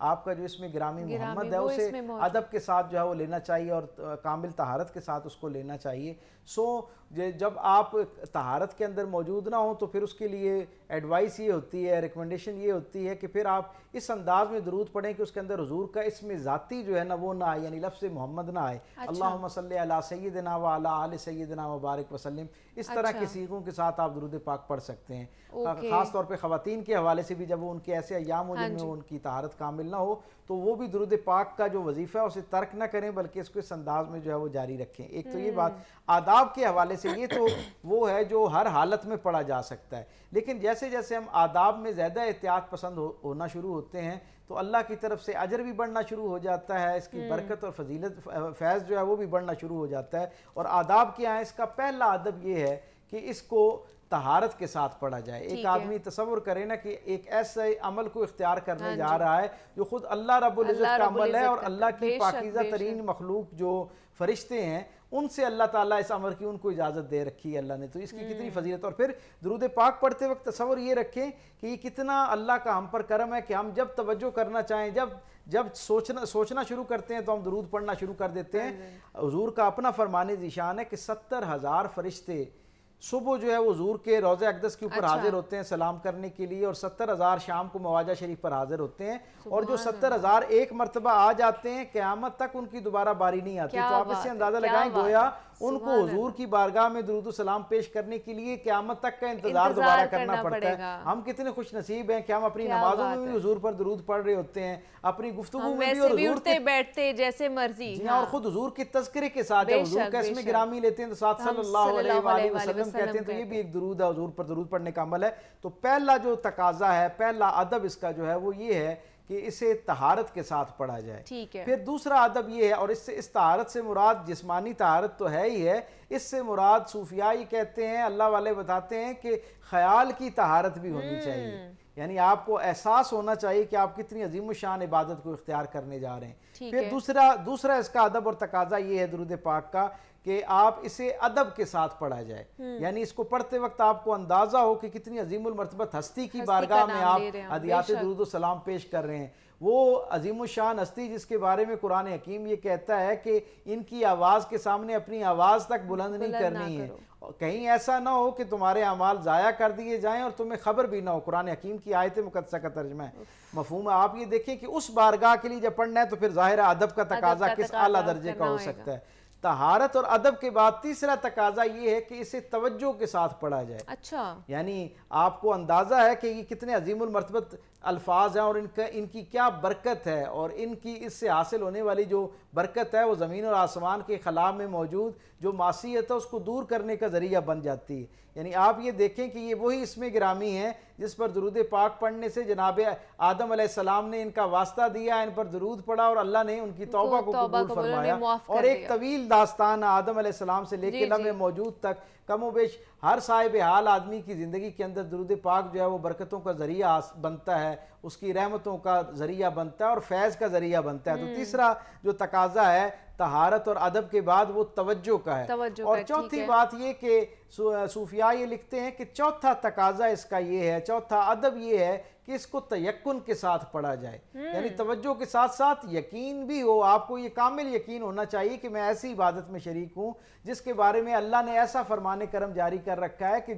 آپ کا جو اس میں گرامی محمد ہے وہ اسے اس میں موجود۔ ادب کے ساتھ جو ہے وہ لینا چاہیے اور کامل طہارت کے ساتھ اس کو لینا چاہیے. جب آپ طہارت کے اندر موجود نہ ہوں تو پھر اس کے لیے ایڈوائس یہ ہوتی ہے، ریکمنڈیشن یہ ہوتی ہے کہ پھر آپ اس انداز میں درود پڑھیں کہ اس کے اندر حضور کا اسم ذاتی جو ہے نا وہ نہ آئے، یعنی لفظ محمد نہ آئے. اللہم صلی علی سیدنا و علی آل سیدنا مبارک وسلم. اس طرح کے صیغوں کے ساتھ آپ درود پاک پڑھ سکتے ہیں. خاص طور پہ خواتین کے حوالے سے بھی جب وہ ان کے ایسے ایام ہو جن میں ان کی طہارت کامل نہ ہو تو وہ بھی درود پاک کا جو وظیفہ ہے اسے ترک نہ کریں بلکہ اس کو اس انداز میں جو ہے وہ جاری رکھیں. ایک تو یہ بات آداب کے حوالے سے، یہ تو وہ ہے جو ہر حالت میں پڑھا جا سکتا ہے، لیکن جیسے جیسے ہم آداب میں زیادہ احتیاط پسند ہونا شروع ہوتے ہیں تو اللہ کی طرف سے اجر بھی بڑھنا شروع ہو جاتا ہے، اس کی برکت اور فضیلت فیض جو ہے وہ بھی بڑھنا شروع ہو جاتا ہے. اور آداب کیا ہیں؟ اس کا پہلا ادب یہ ہے کہ اس کو طہارت کے ساتھ پڑھا جائے. ایک آدمی تصور کرے نا کہ ایک ایسے عمل کو اختیار کرنے جا رہا ہے جو خود اللہ رب العزت کا عمل ہے اور اللہ کی پاکیزہ ترین مخلوق جو فرشتے ہیں ان سے اللہ تعالیٰ اس امر کی ان کو اجازت دے رکھی ہے اللہ نے، تو اس کی کتنی فضیلت. اور پھر درود پاک پڑھتے وقت تصور یہ رکھیں کہ یہ کتنا اللہ کا ہم پر کرم ہے کہ ہم جب توجہ کرنا چاہیں، جب سوچنا شروع کرتے ہیں تو ہم درود پڑھنا شروع کر دیتے ہیں. حضور کا اپنا فرمان ذیشان ہے کہ 70,000 فرشتے صبح جو ہے وہ حضور کے روضہ اقدس کے اوپر حاضر ہوتے ہیں سلام کرنے کے لیے، اور 70,000 شام کو مواجہ شریف پر حاضر ہوتے ہیں. اور جو 70,000 ایک مرتبہ آ جاتے ہیں قیامت تک ان کی دوبارہ باری نہیں آتی. تو آپ اس سے اندازہ لگائیں گویا ان کو حضور کی بارگاہ میں درود و سلام پیش کرنے کے لیے قیامت تک کا انتظار دوبارہ کرنا پڑتا ہے. ہم کتنے خوش نصیب ہیں کہ ہم اپنی نمازوں میں بھی حضور پر درود پڑھ رہے ہوتے ہیں، اپنی گفتگو میں بھی، اور حضور اٹھتے بیٹھتے جیسے مرضی، جی ہاں، اور خود حضور کے تذکرے کے ساتھ جب حضور کا اسم گرامی لیتے ہیں تو ساتھ صلی اللہ علیہ وآلہ وسلم کہتے ہیں، تو یہ بھی ایک درود ہے، حضور پر درود پڑھنے کا عمل ہے. تو پہلا جو تقاضا ہے، پہلا ادب اس کا جو ہے وہ یہ ہے کہ اسے طہارت کے ساتھ پڑھا جائے. پھر دوسرا ادب یہ ہے، اور اس طہارت سے مراد جسمانی طہارت تو ہے ہی ہے، اس سے مراد صوفیاء یہ کہتے ہیں، اللہ والے بتاتے ہیں کہ خیال کی طہارت بھی ہونی چاہیے. یعنی آپ کو احساس ہونا چاہیے کہ آپ کتنی عظیم الشان عبادت کو اختیار کرنے جا رہے ہیں. پھر دوسرا اس کا ادب اور تقاضا یہ ہے درود پاک کا کہ آپ اسے ادب کے ساتھ پڑھا جائے. یعنی اس کو پڑھتے وقت آپ کو اندازہ ہو کہ کتنی عظیم المرتبت ہستی کی بارگاہ میں آپ ادیات درود و سلام پیش کر رہے ہیں. وہ عظیم الشان ہستی جس کے بارے میں قرآن حکیم یہ کہتا ہے کہ ان کی آواز کے سامنے اپنی آواز تک بلند نہیں کرنی ہے. کہیں ایسا نہ ہو کہ تمہارے اعمال ضائع کر دیے جائیں اور تمہیں خبر بھی نہ ہو. قرآن حکیم کی آیت مقدسہ کا ترجمہ ہے. مفہوم ہے. آپ یہ دیکھیں کہ اس بارگاہ کے لیے جب پڑھنا ہے تو پھر ظاہر ادب کا تقاضا کس اعلیٰ درجے کا ہو سکتا ہے. طہارت اور ادب کے بعد تیسرا تقاضا یہ ہے کہ اسے توجہ کے ساتھ پڑھا جائے. اچھا، یعنی آپ کو اندازہ ہے کہ یہ کتنے عظیم المرتبت الفاظ ہیں اور ان کی کیا برکت ہے، اور ان کی اس سے حاصل ہونے والی جو برکت ہے وہ زمین اور آسمان کے خلا میں موجود جو معصیت ہے اس کو دور کرنے کا ذریعہ بن جاتی ہے. یعنی آپ یہ دیکھیں کہ یہ وہی اسم گرامی ہے جس پر درود پاک پڑھنے سے جناب آدم علیہ السلام نے ان کا واسطہ دیا، ان پر درود پڑھا اور اللہ نے ان کی توبہ کو قبول فرمایا. اور ایک طویل داستان آدم علیہ السلام سے لے کے لمحہ موجود تک کم و بیش ہر صاحب حال آدمی کی زندگی کے اندر درود پاک جو ہے وہ برکتوں کا ذریعہ بنتا ہے، اس کی رحمتوں کا ذریعہ بنتا ہے اور فیض کا ذریعہ بنتا ہے. تو تیسرا جو تقاضا ہے طہارت اور ادب کے بعد وہ توجہ کا ہے. اور چوتھی بات یہ کہ صوفیاء یہ لکھتے ہیں کہ چوتھا تقاضا اس کا یہ ہے، چوتھا ادب یہ ہے کہ اس کو تیقن کے ساتھ پڑھا جائے. یعنی توجہ کے ساتھ ساتھ یقین بھی ہو. آپ کو یہ کامل یقین ہونا چاہیے کہ میں ایسی عبادت میں شریک ہوں جس کے بارے میں اللہ نے ایسا فرمان کرم جاری کر رکھا ہے کہ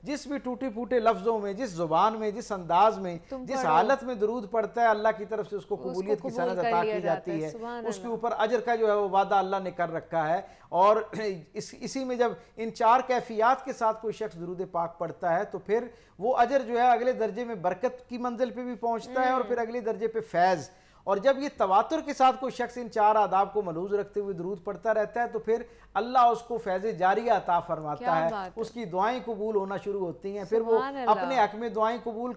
جس بھی ٹوٹے پھوٹے لفظوں میں، جس زبان میں، جس انداز میں، جس حالت میں درود پڑھتا ہے اللہ کی طرف سے اس کو قبولیت کی سند عطا کی جاتی ہے. اس کے اوپر اجر کا جو ہے وہ وعدہ اللہ نے کر رکھا ہے. اور اسی میں جب ان 4 کیفیات کے ساتھ کوئی شخص درود پاک پڑھتا ہے تو پھر وہ اجر جو ہے اگلے درجے میں برکت کی منزل پہ بھی پہنچتا ہے اور پھر اگلے درجے پہ فیض. اور جب یہ تواتر کے ساتھ کوئی شخص ان 4 آداب کو ملحوظ رکھتے ہوئے درود پڑھتا رہتا ہے تو پھر اللہ اس کو فیض جاریہ عطا فرماتا ہے. اس کی دعائیں قبول ہونا شروع ہوتی ہیں. پھر وہ اپنے حق میں دعائیں قبول،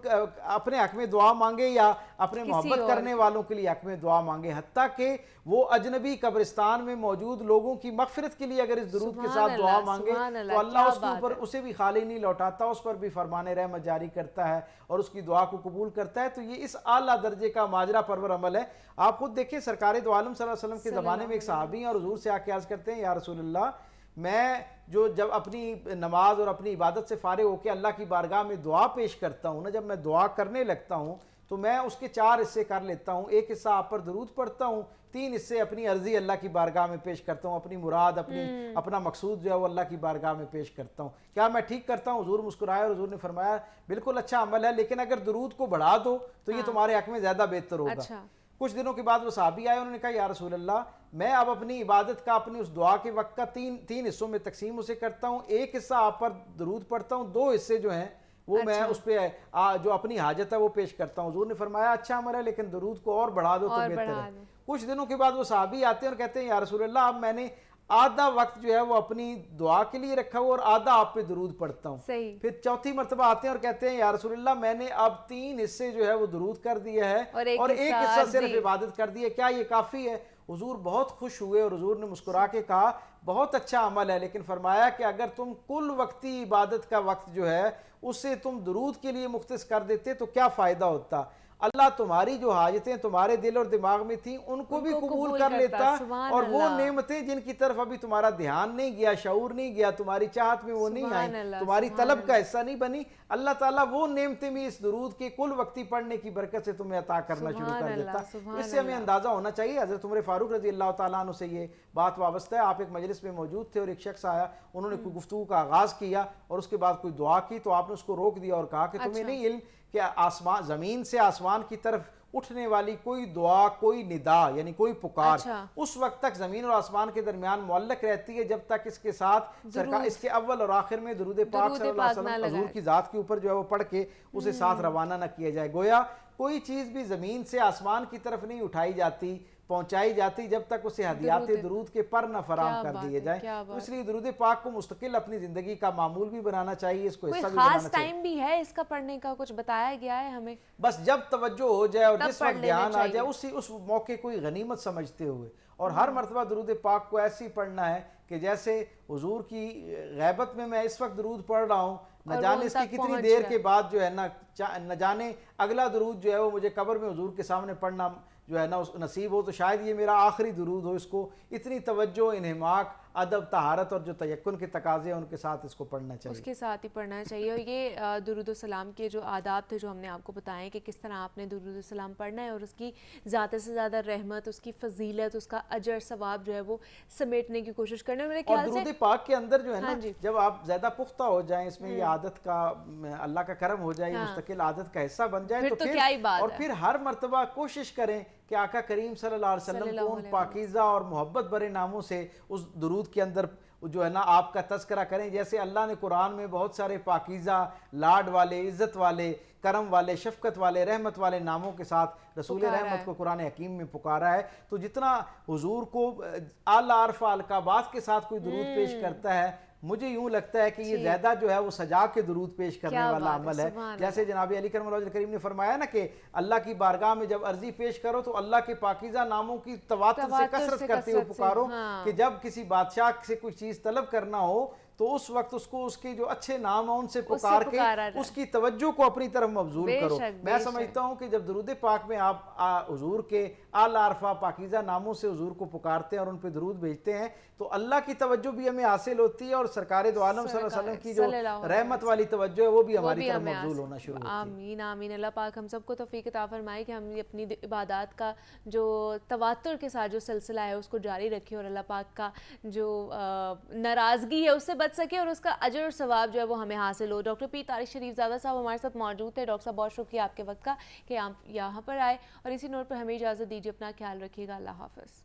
اپنے حق میں دعا مانگے یا اپنے محبت کرنے والوں کے لیے حق میں دعا مانگے، حتیٰ کہ وہ اجنبی قبرستان میں موجود لوگوں کی مغفرت کے لیے اگر اس درود کے ساتھ دعا مانگے تو اللہ اس کے اوپر اسے بھی خالی نہیں لوٹاتا، اس پر بھی فرمان رحمت جاری کرتا ہے اور اس کی دعا کو قبول کرتا ہے. تو یہ اس اعلیٰ درجے کا ماجرا پرور عمل ہے. آپ خود دیکھیں سرکار دو عالم صلی اللہ علیہ وسلم کے زمانے میں ایک صحابی ہیں اور حضور سے آ کے عرض کرتے ہیں یا رسول اللہ، میں جب اپنی نماز اور اپنی عبادت سے فارغ ہو کے اللہ کی بارگاہ میں دعا پیش کرتا ہوں نا، جب میں دعا کرنے لگتا ہوں تو میں اس کے 4 حصے کر لیتا ہوں. ایک حصہ آپ پر درود پڑھتا ہوں, 3 حصے اپنی عرضی اللہ کی بارگاہ میں پیش کرتا ہوں, اپنی مراد اپنا مقصود جو ہے وہ اللہ کی بارگاہ میں پیش کرتا ہوں. کیا میں ٹھیک کرتا ہوں؟ حضور مسکرائے اور حضور نے فرمایا بالکل اچھا عمل ہے, لیکن اگر درود کو بڑھا دو تو یہ تمہارے حق میں زیادہ بہتر ہوگا. کچھ دنوں کے بعد وہ صحابی آئے, انہوں نے کہا یا رسول اللہ میں اب اپنی عبادت کا, اپنی اس دعا کے وقت کا 3 حصوں میں تقسیم اسے کرتا ہوں. ایک حصہ آپ پر درود پڑھتا ہوں, 2 حصے جو ہیں وہ میں اس پہ جو اپنی حاجت ہے وہ پیش کرتا ہوں. حضور نے فرمایا اچھا عمل ہے, لیکن درود کو اور بڑھا دو تو بہتر ہے. کچھ دنوں کے بعد وہ صحابی آتے ہیں اور کہتے ہیں یا رسول اللہ اب میں نے آدھا وقت جو ہے وہ اپنی دعا کے لیے رکھا ہوا اور آدھا آپ پہ درود پڑھتا ہوں. پھر چوتھی مرتبہ آتے ہیں اور کہتے ہیں یا رسول اللہ میں نے اب 3 حصے جو ہے وہ درود کر دیا ہے اور ایک حصہ صرف عبادت کر دی ہے, کیا یہ کافی ہے؟ حضور بہت خوش ہوئے اور حضور نے مسکرا کے کہا بہت اچھا عمل ہے, لیکن فرمایا کہ اگر تم کل وقتی عبادت کا وقت جو ہے اسے تم درود کے لیے مختص کر دیتے تو کیا فائدہ ہوتا. اللہ تمہاری جو حاجتیں تمہارے دل اور دماغ میں تھیں ان کو بھی قبول کر لیتا, اور وہ نعمتیں جن کی طرف ابھی تمہارا دھیان نہیں گیا, شعور نہیں گیا, تمہاری چاہت میں وہ نہیں آئی, تمہاری طلب کا حصہ نہیں بنی, اللہ تعالیٰ وہ نعمتیں بھی اس درود کے کل وقتی پڑھنے کی برکت سے تمہیں عطا کرنا شروع کر دیتا. اس سے ہمیں اندازہ ہونا چاہیے. حضرت عمر فاروق رضی اللہ تعالیٰ عنہ سے یہ بات وابستہ ہے. آپ ایک مجلس میں موجود تھے اور ایک شخص آیا, انہوں نے کوئی گفتگو کا آغاز کیا اور اس کے بعد کوئی دعا کی, تو آپ نے اس کو روک دیا اور کہا کہ تمہیں نہیں علم کہ زمین سے آسمان کی طرف اٹھنے والی کوئی دعا, کوئی ندا یعنی کوئی پکار اس وقت تک زمین اور آسمان کے درمیان معلق رہتی ہے جب تک اس کے ساتھ اس کے اول اور آخر میں درود پاک صلی اللہ علیہ وسلم حضور کی ذات کے اوپر جو ہے وہ پڑھ کے اسے ساتھ روانہ نہ کیا جائے. گویا کوئی چیز بھی زمین سے آسمان کی طرف نہیں اٹھائی جاتی, پہنچائی جاتی جب تک اسے ہدیات درود کے پر نہ فراہم کر دیے جائیں. اس لیے درود پاک کو مستقل اپنی زندگی کا معمول بھی بنانا چاہیے, اس کو حصہ بھی بنانا چاہیے. خاص ٹائم بھی ہے اس کا پڑھنے کا, کچھ بتایا گیا ہے ہمیں؟ بس جب توجہ ہو جائے اور جس وقت دھیان آ جائے اس موقع کو غنیمت سمجھتے ہوئے, اور ہر مرتبہ درود پاک کو ایسی پڑھنا ہے کہ جیسے حضور کی غیبت میں اس وقت درود پڑھ رہا ہوں, نہ جانے اس کی کتنی دیر کے بعد جو ہے نہ جانے اگلا درود جو ہے وہ مجھے قبر میں حضور کے سامنے پڑھنا جو ہے نا نصیب ہو تو شاید یہ میرا آخری درود ہو. اس کو اتنی توجہ, انہماک, ادب, طہارت اور جو تیقن کے تقاضے ہیں ان کے ساتھ اس کو پڑھنا چاہیے, اس کے ساتھ ہی پڑھنا چاہیے. اور یہ درود السلام کے جو آداب تھے جو ہم نے آپ کو بتائے کہ کس طرح آپ نے درود السلام پڑھنا ہے اور اس کی زیادہ سے زیادہ رحمت, اس کی فضیلت, اس کا اجر ثواب جو ہے وہ سمیٹنے کی کوشش کرنا ہے. میرے خیال سے درود پاک کے اندر جو ہے نا جب آپ زیادہ پختہ ہو جائیں, اس میں یہ عادت کا اللہ کا کرم ہو جائے, مستقل عادت کا حصہ بن جائے, تو کیا ہی بات ہے. اور پھر ہر مرتبہ کوشش کریں کہ آقا کریم صلی اللہ علیہ وسلم کو ان پاکیزہ اور محبت بھرے ناموں سے اس درود کے اندر جو ہے نا آپ کا تذکرہ کریں. جیسے اللہ نے قرآن میں بہت سارے پاکیزہ, لاڈ والے, عزت والے, کرم والے, شفقت والے, رحمت والے ناموں کے ساتھ رسول رحمت کو قرآن حکیم میں پکارا ہے. تو جتنا حضور کو اعلیٰ عرف القابات کے ساتھ کوئی درود پیش کرتا ہے, مجھے یوں لگتا ہے کہ یہ زیادہ جو ہے وہ سجا کے درود پیش کرنے والا عمل ہے. جیسے جناب علی کرم اللہ کریم نے فرمایا نا کہ اللہ کی بارگاہ میں جب عرضی پیش کرو تو اللہ کے پاکیزہ ناموں کی تواتر سے کثرت کرتے ہوئے پکارو, کہ جب کسی بادشاہ سے کوئی چیز طلب کرنا ہو تو اس وقت اس کو اس کے جو اچھے نام ہیں ان سے پکار کے اس کی توجہ کو اپنی طرف مبذول کرو. میں سمجھتا ہوں کہ جب درود پاک میں آپ حضور کے اعلیٰ عرفہ پاکیزہ ناموں سے حضور کو پکارتے ہیں اور ان پہ درود بھیجتے ہیں تو اللہ کی توجہ بھی ہمیں حاصل ہوتی ہے, اور سرکار دو عالم صلی اللہ علیہ وسلم کی جو رحمت والی توجہ ہے وہ بھی ہماری طرف مبذول ہونا شروع ہوتی ہے. آمین آمین. اللہ پاک ہم سب کو توفیق عطا فرمائے کہ ہم اپنی عبادات کا جو تواتر کے ساتھ جو سلسلہ ہے اس کو جاری رکھیں, اور اللہ پاک کا جو ناراضگی ہے اس سے بچ سکے اور اس کا اجر اور ثواب جو ہے وہ ہمیں حاصل ہو. ڈاکٹر پیر طارق شریف زادہ صاحب ہمارے ساتھ موجود تھے. ڈاکٹر صاحب بہت شکریہ آپ کے وقت کا کہ آپ یہاں پر آئے, اور اسی نوٹ پر ہمیں اجازت دیجیے. اپنا خیال رکھیے گا. اللہ حافظ.